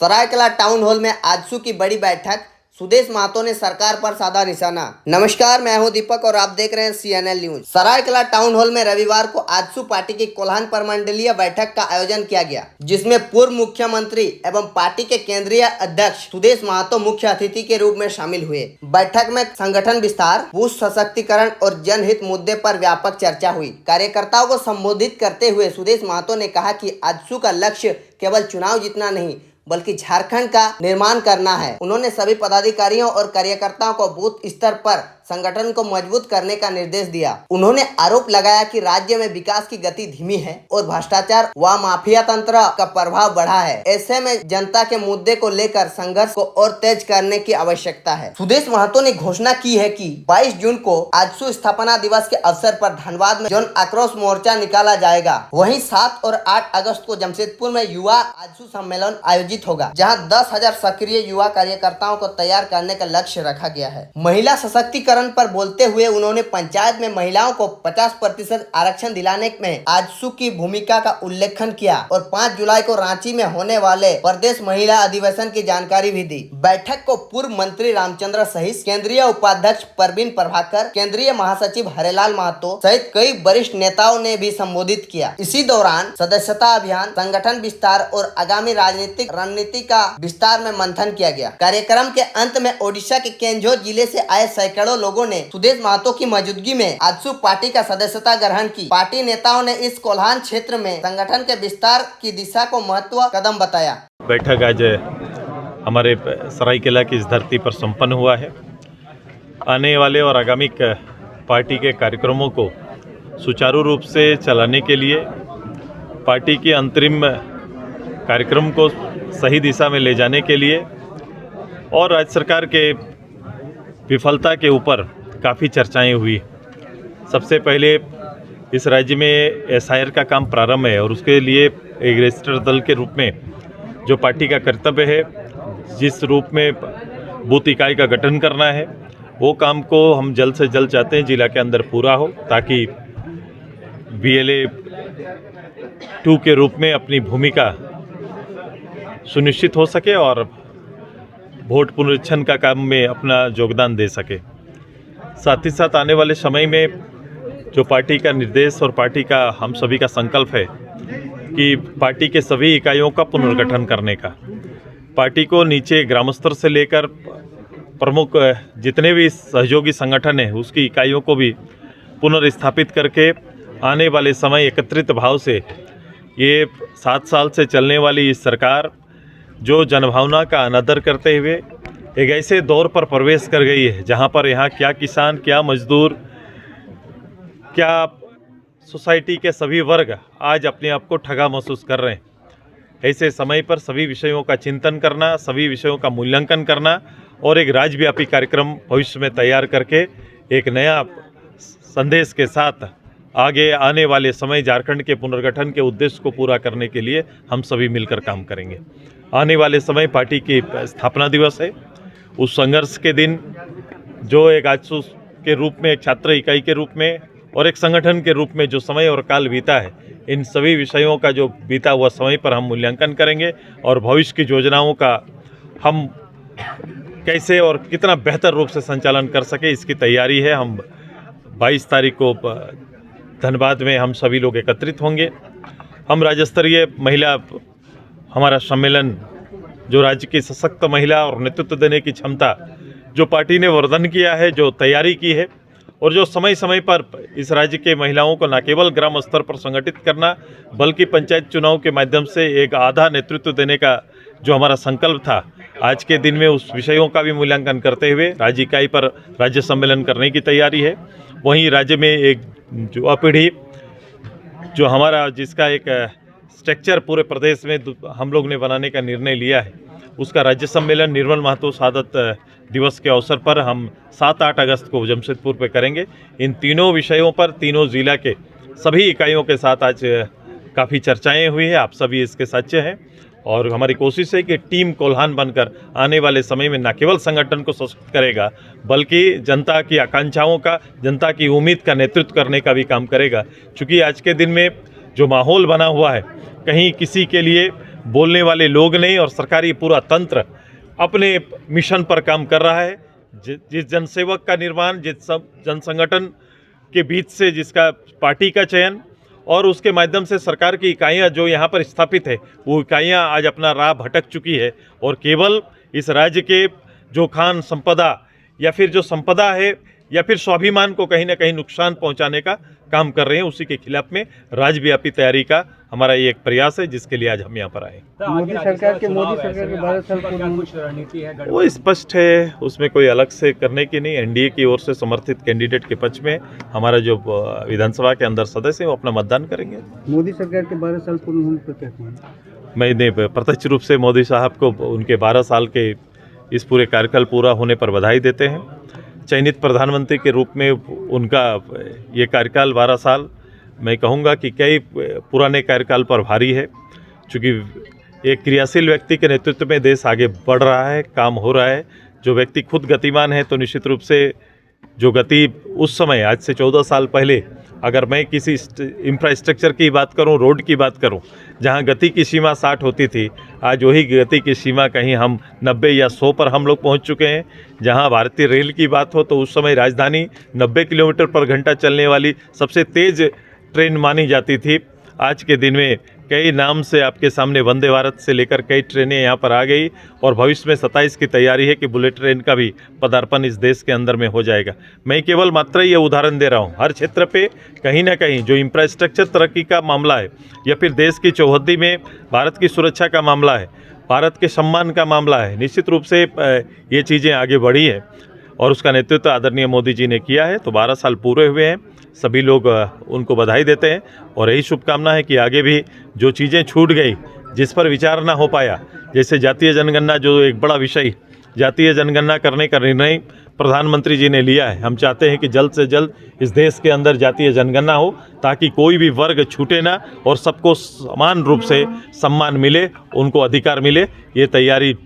सरायकला town hall में आजसू की बड़ी बैठक, सुदेश महतो ने सरकार पर साधा निशाना। नमस्कार, मैं हूं दीपक और आप देख रहे हैं CNN न्यूज। सरायकला टाउन हॉल में रविवार को आजसू पार्टी की कोल्हान प्रमंडलीय बैठक का आयोजन किया गया, जिसमें पूर्व मुख्यमंत्री एवं पार्टी के केंद्रीय अध्यक्ष सुदेश महतो मुख्य अतिथि के रूप में शामिल हुए। बैठक में संगठन विस्तार, बूथ सशक्तिकरण और जनहित मुद्दे पर व्यापक चर्चा हुई। कार्यकर्ताओं को संबोधित करते हुए सुदेश महतो ने कहा कि आजसू का लक्ष्य केवल चुनाव जीतना नहीं बल्कि झारखंड का निर्माण करना है। उन्होंने सभी पदाधिकारियों और कार्यकर्ताओं को बूथ स्तर पर संगठन को मजबूत करने का निर्देश दिया। उन्होंने आरोप लगाया कि राज्य में विकास की गति धीमी है और भ्रष्टाचार व माफिया तंत्र का प्रभाव बढ़ा है। ऐसे में जनता के मुद्दे को लेकर संघर्ष को और तेज करने की आवश्यकता है। सुदेश महतो ने घोषणा की है कि 22 जून को आजसू स्थापना दिवस के अवसर पर धनबाद में जन आक्रोश मोर्चा निकाला जाएगा। वहीं 7 और 8 अगस्त को जमशेदपुर में युवा आजसू सम्मेलन आयोजित होगा, जहां 10,000 सक्रिय युवा कार्यकर्ताओं को तैयार करने का लक्ष्य रखा गया है। महिला सशक्तिकरण पर बोलते हुए उन्होंने पंचायत में महिलाओं को 50% आरक्षण दिलाने में आजसू की भूमिका का उल्लेखन किया और 5 जुलाई को रांची में होने वाले प्रदेश महिला अधिवेशन की जानकारी भी दी। बैठक को पूर्व मंत्री रामचंद्र सहित केंद्रीय उपाध्यक्ष परवीन प्रभाकर, केंद्रीय महासचिव हरेलाल महतो सहित कई वरिष्ठ नेताओं ने भी संबोधित किया। इसी दौरान सदस्यता अभियान, संगठन विस्तार और आगामी राजनीतिक रणनीति का विस्तार में मंथन किया गया। कार्यक्रम के अंत में ओडिशा के केंझोर जिले से आए सैकड़ों लोगों ने सुदेश महतो की मौजूदगी में आजसू पार्टी का सदस्यता ग्रहण की। पार्टी नेताओं ने इस कोल्हान क्षेत्र में संगठन के विस्तार की दिशा को महत्वपूर्ण कदम बताया। बैठक आज हमारे सरायकेला की इस धरती पर संपन्न हुआ है। आने वाले और आगामी पार्टी के कार्यक्रमों को सुचारू रूप से चलाने के लिए, पार्टी के अंतरिम कार्यक्रम को सही दिशा में ले जाने के लिए और राज्य सरकार के विफलता के ऊपर काफ़ी चर्चाएं हुई। सबसे पहले इस राज्य में SIR का काम प्रारंभ है और उसके लिए एक रजिस्टर दल के रूप में जो पार्टी का कर्तव्य है, जिस रूप में बूथ इकाई का गठन करना है, वो काम को हम जल्द से जल्द चाहते हैं जिला के अंदर पूरा हो, ताकि BLA 2 के रूप में अपनी भूमिका सुनिश्चित हो सके और वोट पुनरीक्षण का काम में अपना योगदान दे सके। साथ ही साथ आने वाले समय में जो पार्टी का निर्देश और पार्टी का हम सभी का संकल्प है कि पार्टी के सभी इकाइयों का पुनर्गठन करने का, पार्टी को नीचे ग्राम स्तर से लेकर प्रमुख जितने भी सहयोगी संगठन हैं उसकी इकाइयों को भी पुनर्स्थापित करके आने वाले समय एकत्रित भाव से ये 7 साल से चलने वाली इस सरकार जो जनभावना का अनादर करते हुए एक ऐसे दौर पर प्रवेश कर गई है जहां पर यहाँ क्या किसान, क्या मजदूर, क्या सोसाइटी के सभी वर्ग आज अपने आप को ठगा महसूस कर रहे हैं। ऐसे समय पर सभी विषयों का चिंतन करना, सभी विषयों का मूल्यांकन करना और एक राज्यव्यापी कार्यक्रम भविष्य में तैयार करके एक नया संदेश के साथ आगे आने वाले समय झारखंड के पुनर्गठन के उद्देश्य को पूरा करने के लिए हम सभी मिलकर काम करेंगे। आने वाले समय पार्टी की स्थापना दिवस है। उस संघर्ष के दिन जो एक आजसू के रूप में, एक छात्र इकाई के रूप में और एक संगठन के रूप में जो समय और काल बीता है, इन सभी विषयों का जो बीता हुआ समय पर हम मूल्यांकन करेंगे और भविष्य की योजनाओं का हम कैसे और कितना बेहतर रूप से संचालन कर सके, इसकी तैयारी है। हम 22 तारीख को धनबाद में हम सभी लोग एकत्रित होंगे। हम राज्य स्तरीय महिला हमारा सम्मेलन, जो राज्य की सशक्त महिला और नेतृत्व देने की क्षमता जो पार्टी ने वर्धन किया है, जो तैयारी की है और जो समय समय पर इस राज्य के महिलाओं को न केवल ग्राम स्तर पर संगठित करना बल्कि पंचायत चुनाव के माध्यम से एक आधा नेतृत्व देने का जो हमारा संकल्प था, आज के दिन में उस विषयों का भी मूल्यांकन करते हुए राज्य इकाई पर राज्य सम्मेलन करने की तैयारी है। वहीं राज्य में एक युवा पीढ़ी जो हमारा, जिसका एक स्ट्रक्चर पूरे प्रदेश में हम लोग ने बनाने का निर्णय लिया है, उसका राज्य सम्मेलन निर्मल महतो शहादत दिवस के अवसर पर हम 7-8 अगस्त को जमशेदपुर पे करेंगे। इन तीनों विषयों पर तीनों जिला के सभी इकाइयों के साथ आज काफ़ी चर्चाएं हुई है। आप सभी इसके साक्ष्य हैं और हमारी कोशिश है कि टीम कोल्हान बनकर आने वाले समय में न केवल संगठन को सशक्त करेगा बल्कि जनता की आकांक्षाओं का, जनता की उम्मीद का नेतृत्व करने का भी काम करेगा। चूँकि आज के दिन में जो माहौल बना हुआ है, कहीं किसी के लिए बोलने वाले लोग नहीं और सरकारी पूरा तंत्र अपने मिशन पर काम कर रहा है। जिस जनसेवक का निर्माण, जिस जन संगठन के बीच से जिसका पार्टी का चयन और उसके माध्यम से सरकार की इकाइयाँ जो यहाँ पर स्थापित है, वो इकाइयाँ आज अपना राह भटक चुकी है और केवल इस राज्य के जो खान संपदा या फिर जो संपदा है या फिर स्वाभिमान को कहीं ना कहीं नुकसान पहुंचाने का काम कर रहे हैं। उसी के खिलाफ में राज्यव्यापी तैयारी का हमारा ये एक प्रयास है, जिसके लिए आज हम यहाँ पर आए। मोदी सरकार के 12 साल पूर्ण कुछ रणनीति है, वो स्पष्ट है, उसमें कोई अलग से करने की नहीं। एनडीए की ओर से समर्थित कैंडिडेट के पक्ष में हमारा जो विधानसभा के अंदर सदस्य है वो अपना मतदान करेंगे। मोदी सरकार के 12 साल पूर्ण होने पर क्या कहेंगे? मैंने प्रत्यक्ष रूप से मोदी साहब को उनके 12 साल के इस पूरे कार्यकाल पूरा होने पर बधाई देते हैं। चयनित प्रधानमंत्री के रूप में उनका ये कार्यकाल 12 साल, मैं कहूँगा कि कई पुराने कार्यकाल पर भारी है, क्योंकि एक क्रियाशील व्यक्ति के नेतृत्व में देश आगे बढ़ रहा है, काम हो रहा है। जो व्यक्ति खुद गतिमान है तो निश्चित रूप से जो गति उस समय, आज से 14 साल पहले, अगर मैं किसी इंफ्रास्ट्रक्चर की बात करूं, रोड की बात करूं, जहां गति की सीमा 60 होती थी, आज वही गति की सीमा कहीं हम 90 या 100 पर हम लोग पहुंच चुके हैं। जहां भारतीय रेल की बात हो तो उस समय राजधानी 90 किलोमीटर पर घंटा चलने वाली सबसे तेज़ ट्रेन मानी जाती थी। आज के दिन में कई नाम से आपके सामने वंदे भारत से लेकर कई ट्रेनें यहाँ पर आ गई और भविष्य में 27 की तैयारी है कि बुलेट ट्रेन का भी पदार्पण इस देश के अंदर में हो जाएगा। मैं केवल मात्र ये उदाहरण दे रहा हूँ। हर क्षेत्र पे कहीं ना कहीं जो इंफ्रास्ट्रक्चर तरक्की का मामला है या फिर देश की चौहद्दी में भारत की सुरक्षा का मामला है, भारत के सम्मान का मामला है, निश्चित रूप से ये चीज़ें आगे बढ़ी है और उसका नेतृत्व आदरणीय मोदी जी ने किया है। तो 12 साल पूरे हुए हैं, सभी लोग उनको बधाई देते हैं और यही शुभकामना है कि आगे भी जो चीज़ें छूट गई, जिस पर विचार ना हो पाया, जैसे जातीय जनगणना, जो एक बड़ा विषय, जातीय जनगणना करने का निर्णय प्रधानमंत्री जी ने लिया है। हम चाहते हैं कि जल्द से जल्द इस देश के अंदर जातीय जनगणना हो ताकि कोई भी वर्ग छूटे ना और सबको समान रूप से सम्मान मिले, उनको अधिकार मिले। ये तैयारी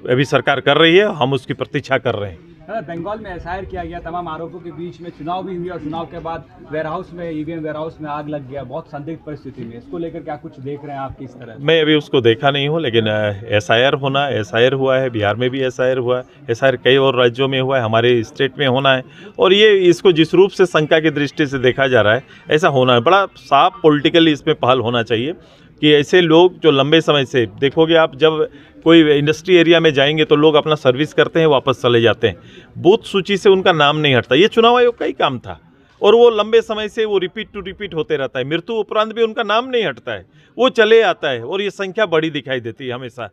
अभी सरकार कर रही है, हम उसकी प्रतीक्षा कर रहे हैं। बंगाल में एसआईआर किया गया, तमाम आरोपों के बीच में चुनाव भी हुई और चुनाव के बाद वेयरहाउस में, ईवीएम वेयरहाउस में आग लग गया, बहुत संदिग्ध परिस्थिति में। इसको लेकर क्या कुछ देख रहे हैं आप किस तरह? मैं अभी उसको देखा नहीं हूँ, लेकिन एसआईआर हुआ है, बिहार में भी एसआईआर हुआ है, एसआईआर कई और राज्यों में हुआ है, हमारे स्टेट में होना है। और ये इसको जिस रूप से शंका की दृष्टि से देखा जा रहा है, ऐसा होना है। बड़ा साफ पॉलिटिकली इसमें पहल होना चाहिए कि ऐसे लोग जो लंबे समय से, देखोगे आप जब कोई इंडस्ट्री एरिया में जाएंगे तो लोग अपना सर्विस करते हैं, वापस चले जाते हैं, बूथ सूची से उनका नाम नहीं हटता। ये चुनाव आयोग का ही काम था और वो लंबे समय से वो रिपीट होते रहता है। मृत्यु उपरांत भी उनका नाम नहीं हटता है, वो चले आता है और ये संख्या बड़ी दिखाई देती है हमेशा।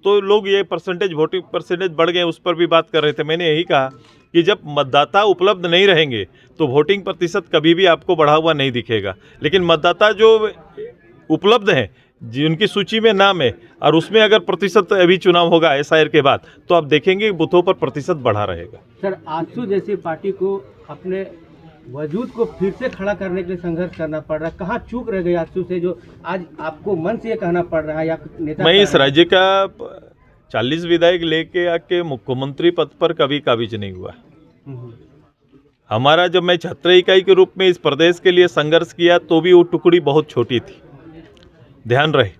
तो लोग ये वोटिंग परसेंटेज बढ़ गए, उस पर भी बात कर रहे थे। मैंने यही कहा कि जब मतदाता उपलब्ध नहीं रहेंगे तो वोटिंग प्रतिशत कभी भी आपको बढ़ा हुआ नहीं दिखेगा। लेकिन मतदाता जो उपलब्ध हैं, जिनकी सूची में नाम है, और उसमें अगर प्रतिशत, अभी चुनाव होगा एसआईआर के बाद, तो आप देखेंगे बूथों पर प्रतिशत बढ़ा रहेगा। सर, आजसू जैसी पार्टी को अपने वजूद को फिर से खड़ा करने के लिए संघर्ष करना पड़ रहा है, कहाँ चूक रह गई आजसू से जो आज आपको मन से ये कहना पड़ रहा है या नेता? मैं इस राज्य का 40 विधायक लेके आके मुख्यमंत्री पद पर कभी काबिज नहीं हुआ। हमारा, जब मैं छात्र इकाई के रूप में इस प्रदेश के लिए संघर्ष किया तो भी वो टुकड़ी बहुत छोटी थी। ध्यान रहे,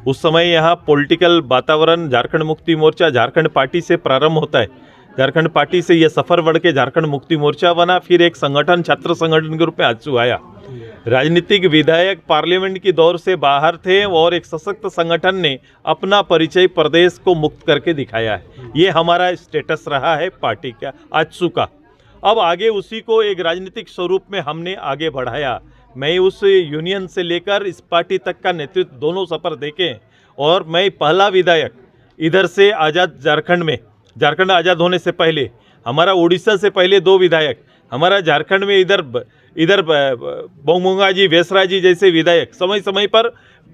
उस समय यहाँ पॉलिटिकल वातावरण, झारखंड मुक्ति मोर्चा झारखंड पार्टी से प्रारंभ होता है। झारखंड पार्टी से ये सफ़र बढ़ के झारखंड मुक्ति मोर्चा बना, फिर एक संगठन, छात्र संगठन के रूप में आजसू आया। राजनीतिक विधायक पार्लियामेंट की दौर से बाहर थे और एक सशक्त संगठन ने अपना परिचय प्रदेश को मुक्त करके दिखाया है। ये हमारा स्टेटस रहा है पार्टी का, आजसू का। अब आगे उसी को एक राजनीतिक स्वरूप में हमने आगे बढ़ाया। मैं उस यूनियन से लेकर इस पार्टी तक का नेतृत्व दोनों सफ़र देखे और मैं पहला विधायक इधर से आज़ाद झारखंड में, झारखंड आज़ाद होने से पहले, हमारा उड़ीसा से पहले 2 विधायक, हमारा झारखंड में इधर बोंगोंगा जी, वेसरा जी जैसे विधायक, समय समय पर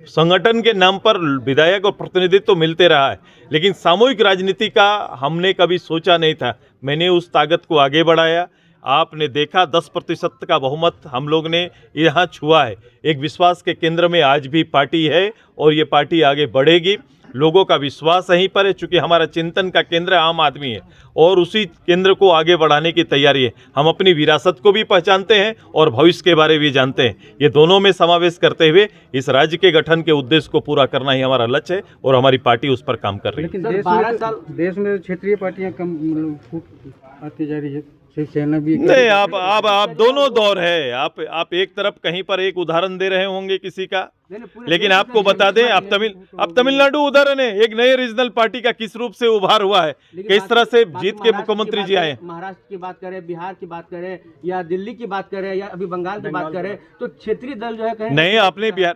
संगठन के नाम पर विधायक और प्रतिनिधित्व तो मिलते रहा है, लेकिन सामूहिक राजनीति का हमने कभी सोचा नहीं था। मैंने उस ताकत को आगे बढ़ाया। आपने देखा 10% का बहुमत हम लोग ने यहाँ छुआ है। एक विश्वास के केंद्र में आज भी पार्टी है और ये पार्टी आगे बढ़ेगी। लोगों का विश्वास यहीं पर है, चूँकि हमारा चिंतन का केंद्र आम आदमी है और उसी केंद्र को आगे बढ़ाने की तैयारी है। हम अपनी विरासत को भी पहचानते हैं और भविष्य के बारे में भी जानते हैं। ये दोनों में समावेश करते हुए इस राज्य के गठन के उद्देश्य को पूरा करना ही हमारा लक्ष्य है और हमारी पार्टी उस पर काम कर रही है। लेकिन देश में क्षेत्रीय पार्टियां कम फूट आती जा रही है, शिवसेना भी नहीं, आप दोनों दौर है। आप एक तरफ कहीं पर एक उदाहरण दे रहे होंगे किसी का, लेकिन आपको बता दें, अब तमिलनाडु उदाहरण है। एक नए रीजनल पार्टी का किस रूप से उभार हुआ है, किस तरह से जीत के मुख्यमंत्री जी आए। महाराष्ट्र की बात करें, बिहार की बात करें, या दिल्ली की बात करें, या अभी बंगाल की बात करें, तो क्षेत्रीय दल जो है कहीं नहीं, आपने बिहार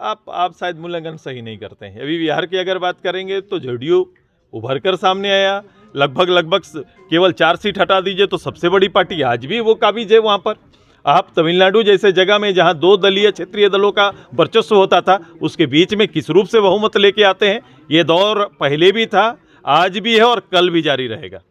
आप शायद मूल्यांकन सही नहीं करते हैं। अभी बिहार की अगर बात करेंगे तो जेडीयू उभर कर सामने आया, लगभग केवल 4 सीट हटा दीजिए तो सबसे बड़ी पार्टी आज भी वो काबिज है वहाँ पर। आप तमिलनाडु जैसे जगह में जहाँ 2 दलीय क्षेत्रीय दलों का वर्चस्व होता था, उसके बीच में किस रूप से बहुमत लेके आते हैं। ये दौर पहले भी था, आज भी है और कल भी जारी रहेगा।